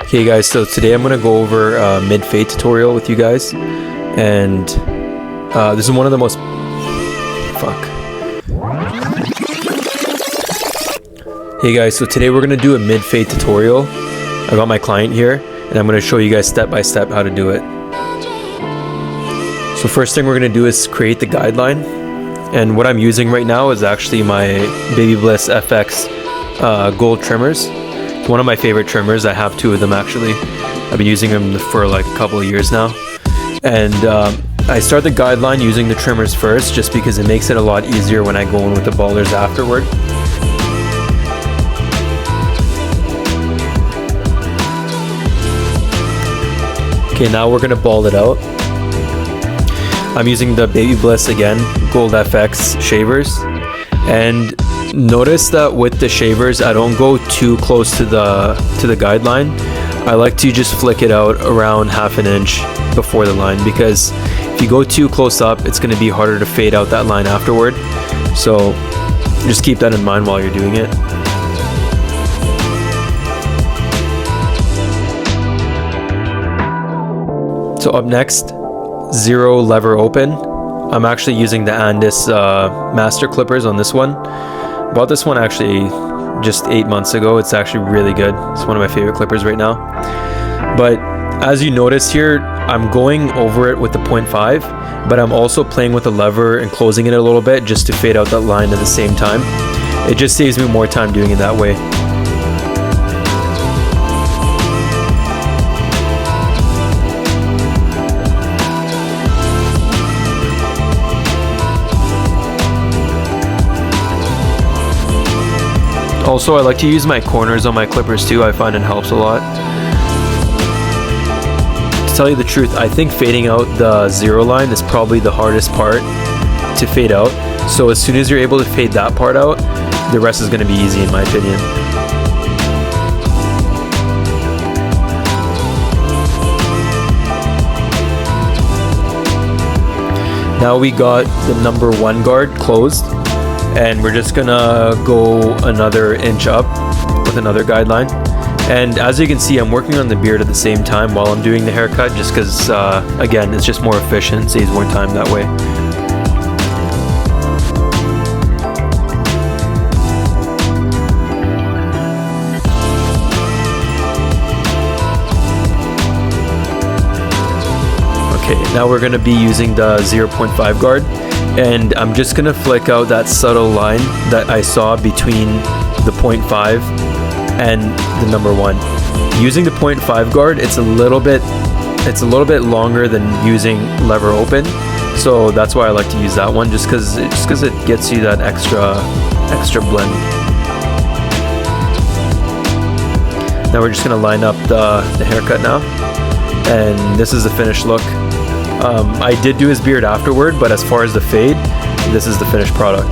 Okay guys, so today I'm going to go over a mid-fade tutorial with you guys, and this is one of the most... Hey guys, so today we're going to do a mid-fade tutorial. I got my client here, and I'm going to show you guys step by step how to do it. So first thing we're going to do is create the guideline, and what I'm using right now is actually my Baby Bliss FX gold trimmers. It's one of my favorite trimmers. I have two of them actually. I've been using them for like a couple of years now, and I start the guideline using the trimmers first just because it makes it a lot easier when I go in with the ballers afterward. Okay, now we're gonna ball it out. I'm using the Baby Bliss again, Gold FX shavers, and notice that with the shavers, I don't go too close to the guideline. I like to just flick it out around half an inch before the line, because if you go too close up, it's gonna be harder to fade out that line afterward. So just keep that in mind while you're doing it. So up next, zero lever open. I'm actually using the Andis master clippers on this one. Bought this one actually just 8 months ago. It's actually really good. It's one of my favorite clippers right now. But as you notice here, I'm going over it with the 0.5, but I'm also playing with the lever and closing it a little bit just to fade out that line at the same time. It just saves me more time doing it that way. Also, I like to use my corners on my clippers too. I find it helps a lot. To tell you the truth, I think fading out the zero line is probably the hardest part to fade out. So as soon as you're able to fade that part out, the rest is going to be easy in my opinion. Now we got the number 1 guard closed, and we're just gonna go another inch up with another guideline. And as you can see, I'm working on the beard at the same time while I'm doing the haircut, just because again, it's just more efficient, saves more time that way. Okay, now we're gonna be using the 0.5 guard. And I'm just gonna flick out that subtle line that I saw between the 0.5 and the number 1. Using the 0.5 guard, it's a little bit longer than using lever open, so that's why I like to use that one, just because it gets you that extra blend. Now we're just gonna line up the haircut now, and this is the finished look. I did do his beard afterward, but as far as the fade, this is the finished product.